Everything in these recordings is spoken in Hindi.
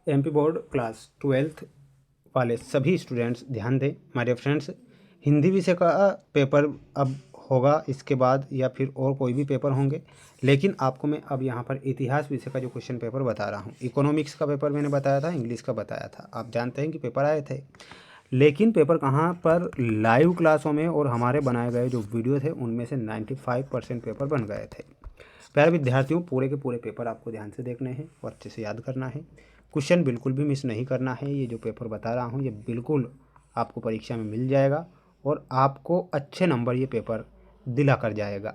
एमपी बोर्ड क्लास 12th वाले सभी स्टूडेंट्स ध्यान दें माय फ्रेंड्स। हिंदी विषय का पेपर अब होगा इसके बाद, या फिर और कोई भी पेपर होंगे, लेकिन आपको मैं अब यहाँ पर इतिहास विषय का जो क्वेश्चन पेपर बता रहा हूँ। इकोनॉमिक्स का पेपर मैंने बताया था, इंग्लिश का बताया था, आप जानते हैं कि पेपर आए थे, लेकिन पेपर कहाँ पर, लाइव क्लासों में और हमारे बनाए गए जो वीडियो थे उनमें से 95% पेपर बन गए थे। प्यारे विद्यार्थियों, पूरे के पूरे पेपर आपको ध्यान से देखने हैं और अच्छे से याद करना है। क्वेश्चन बिल्कुल भी मिस नहीं करना है। ये जो पेपर बता रहा हूँ ये बिल्कुल आपको परीक्षा में मिल जाएगा और आपको अच्छे नंबर ये पेपर दिला कर जाएगा।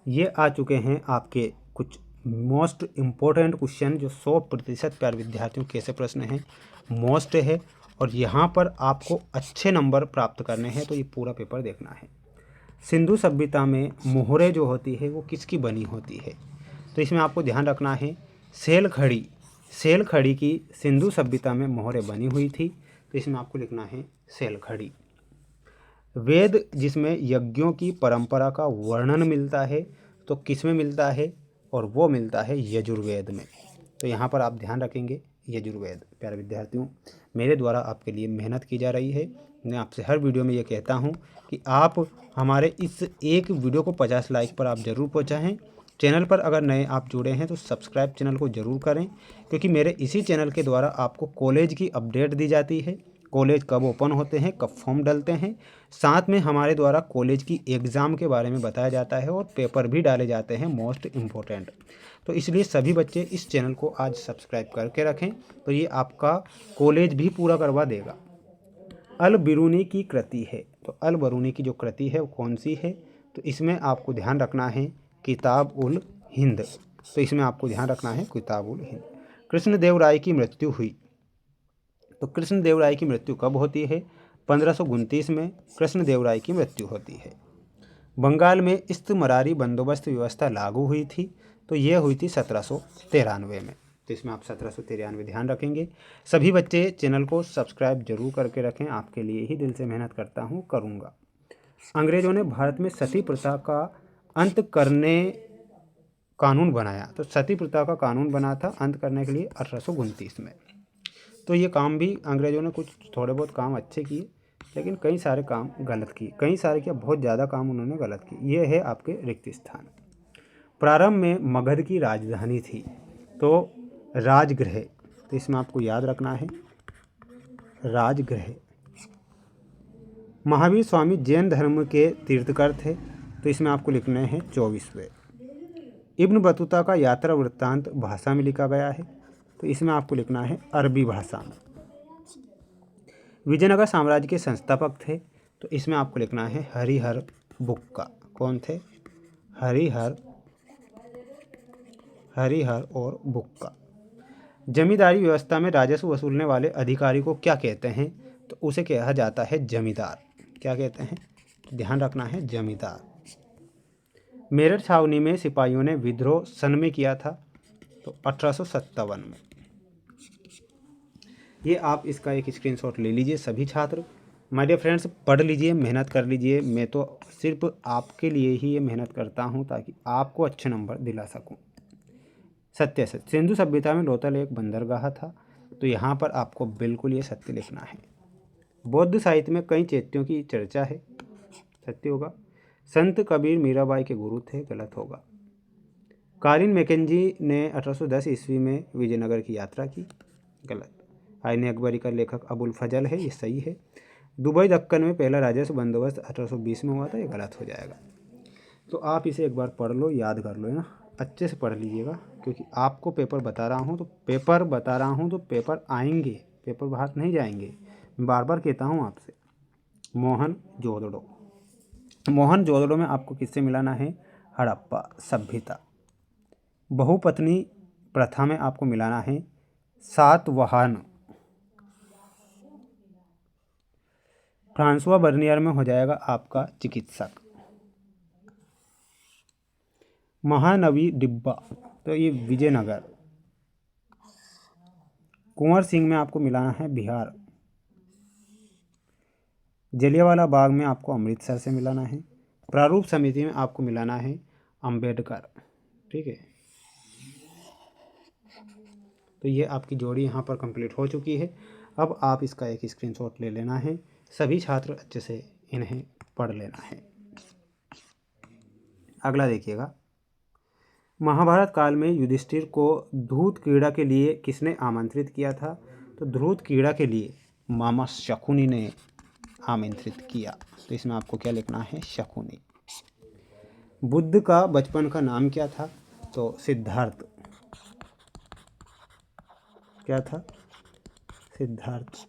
ये आ चुके हैं आपके कुछ मोस्ट इम्पोर्टेंट क्वेश्चन जो 100% प्यारे विद्यार्थियों कैसे प्रश्न हैं, मोस्ट है, और यहाँ पर आपको अच्छे नंबर प्राप्त करने हैं तो ये पूरा पेपर देखना है। सिंधु सभ्यता में मोहरे जो होती है वो किसकी बनी होती है, तो इसमें आपको ध्यान रखना है सेल खड़ी की सिंधु सभ्यता में मोहरे बनी हुई थी, तो इसमें आपको लिखना है सेल खड़ी। वेद जिसमें यज्ञों की परंपरा का वर्णन मिलता है तो किस में मिलता है, और वो मिलता है यजुर्वेद में। तो यहाँ पर आप ध्यान रखेंगे यजुर्वेद। प्यारे विद्यार्थियों, मेरे द्वारा आपके लिए मेहनत की जा रही है। मैं आपसे हर वीडियो में ये कहता हूँ कि आप हमारे इस एक वीडियो को 50 लाइक पर आप ज़रूर पहुँचाएँ। चैनल पर अगर नए आप जुड़े हैं तो सब्सक्राइब चैनल को ज़रूर करें, क्योंकि मेरे इसी चैनल के द्वारा आपको कॉलेज की अपडेट दी जाती है। कॉलेज कब ओपन होते हैं, कब फॉर्म डलते हैं, साथ में हमारे द्वारा कॉलेज की एग्ज़ाम के बारे में बताया जाता है और पेपर भी डाले जाते हैं मोस्ट इम्पोर्टेंट। तो इसलिए सभी बच्चे इस चैनल को आज सब्सक्राइब करके रखें, तो ये आपका कॉलेज भी पूरा करवा देगा। अल बिरूनी की कृति है, तो अल बरूनी की जो कृति है वो कौन सी है, तो इसमें आपको ध्यान रखना है किताब उल हिंद। तो इसमें आपको ध्यान रखना है किताब उल हिंद। कृष्णदेव राय की मृत्यु हुई, तो कृष्णदेव राय की मृत्यु कब होती है, 1529 में कृष्णदेव राय की मृत्यु होती है। बंगाल में इस्तमरारी बंदोबस्त व्यवस्था लागू हुई थी, तो ये हुई थी 1793 में। तो इसमें आप 1793 ध्यान रखेंगे। सभी बच्चे चैनल को सब्सक्राइब जरूर करके रखें, आपके लिए ही दिल से मेहनत करता हूँ, करूँगा। अंग्रेजों ने भारत में सती प्रथा का अंत करने कानून बनाया, तो सती प्रथा का कानून बना था अंत करने के लिए 1829 में। तो ये काम भी अंग्रेज़ों ने कुछ थोड़े बहुत काम अच्छे किए, लेकिन कई सारे काम गलत किए, कई सारे क्या बहुत ज़्यादा काम उन्होंने गलत किए। ये है आपके रिक्त स्थान। प्रारंभ में मगध की राजधानी थी, तो राजगृह, तो इसमें आपको याद रखना है राजगृह। महावीर स्वामी जैन धर्म के तीर्थकर थे, तो इसमें आपको लिखना है 24वें। इब्न बतूता का यात्रा वृत्तांत भाषा में लिखा गया है, तो इसमें आपको लिखना है अरबी भाषा में। विजयनगर साम्राज्य के संस्थापक थे, तो इसमें आपको लिखना है हरिहर बुक्का। कौन थे, हरिहर और बुक्का। जमींदारी व्यवस्था में राजस्व वसूलने वाले अधिकारी को क्या कहते हैं, तो उसे कहा जाता है जमींदार। क्या कहते हैं, तो ध्यान रखना है जमींदार। मेरठ छावनी में सिपाहियों ने विद्रोह सन में किया था, तो 1857 में। ये आप इसका एक स्क्रीनशॉट ले लीजिए सभी छात्र। माय डियर फ्रेंड्स, पढ़ लीजिए, मेहनत कर लीजिए। मैं तो सिर्फ आपके लिए ही ये मेहनत करता हूँ ताकि आपको अच्छे नंबर दिला सकूँ। सत्य सत्य, सिंधु सभ्यता में लोथल एक बंदरगाह था, तो यहाँ पर आपको बिल्कुल ये सत्य लिखना है। बौद्ध साहित्य में कई चैत्यों की चर्चा है, सत्य होगा। संत कबीर मीराबाई के गुरु थे, गलत होगा। कालिन मैकेंजी ने 1810 ईस्वी में विजयनगर की यात्रा की, गलत। आईने अकबरी का लेखक अबुल फजल है, ये सही है। दुबई दक्कन में पहला राजस्व बंदोबस्त 1820 में हुआ था, ये गलत हो जाएगा। तो आप इसे एक बार पढ़ लो, याद कर लो, है ना, अच्छे से पढ़ लीजिएगा, क्योंकि आपको पेपर बता रहा हूँ तो पेपर आएंगे, पेपर बाहर नहीं जाएंगे। मैं बार बार कहता हूँ आपसे। मोहनजोदड़ो में आपको किससे मिलाना है, हड़प्पा सभ्यता। बहुपत्नी प्रथा में आपको मिलाना है सातवाहन। फ्रांसवा बर्नियर में हो जाएगा आपका चिकित्सक। महानवी डिब्बा, तो ये विजयनगर। कुंवर सिंह में आपको मिलाना है बिहार। जलियांवाला बाग में आपको अमृतसर से मिलाना है। प्रारूप समिति में आपको मिलाना है अंबेडकर, ठीक है। तो ये आपकी जोड़ी यहाँ पर कंप्लीट हो चुकी है। अब आप इसका एक स्क्रीनशॉट ले लेना है। सभी छात्र अच्छे से इन्हें पढ़ लेना है। अगला देखिएगा, महाभारत काल में युधिष्ठिर को धूत क्रीड़ा के लिए किसने आमंत्रित किया था? तो धूत क्रीड़ा के लिए मामा शकुनी ने आमंत्रित किया। तो इसमें आपको क्या लिखना है? शकुनी। बुद्ध का बचपन का नाम क्या था? तो सिद्धार्थ। क्या था? सिद्धार्थ।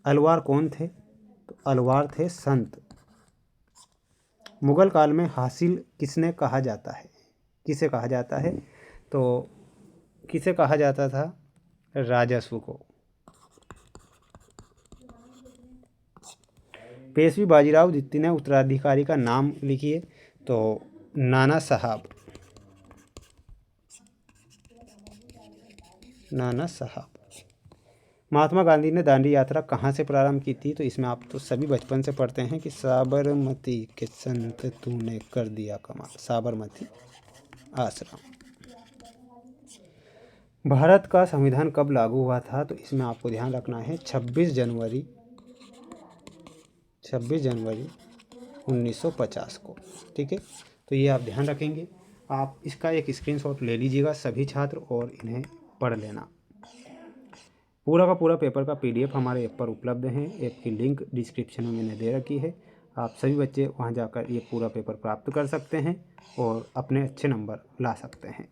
अलवार कौन थे? तो अलवार थे संत। मुगल काल में हासिल किसने कहा जाता है? किसे कहा जाता है? तो किसे कहा जाता था? राजस्व को। पेशवी बाजीराव द्वितीय ने उत्तराधिकारी का नाम लिखिए। तो नाना साहब। नाना साहब। महात्मा गांधी ने दांडी यात्रा कहाँ से प्रारंभ की थी? तो इसमें आप तो सभी बचपन से पढ़ते हैं कि साबरमती के संत तूने कर दिया कमाल, साबरमती आश्रम। भारत का संविधान कब लागू हुआ था? तो इसमें आपको ध्यान रखना है 26 जनवरी 1950 को। ठीक है, तो ये आप ध्यान रखेंगे। आप इसका एक स्क्रीनशॉट ले लीजिएगा सभी छात्र और इन्हें पढ़ लेना। पूरा का पूरा पेपर का PDF हमारे ऐप पर उपलब्ध है। ऐप की लिंक डिस्क्रिप्शन में मैंने दे रखी है। आप सभी बच्चे वहां जाकर ये पूरा पेपर प्राप्त कर सकते हैं और अपने अच्छे नंबर ला सकते हैं।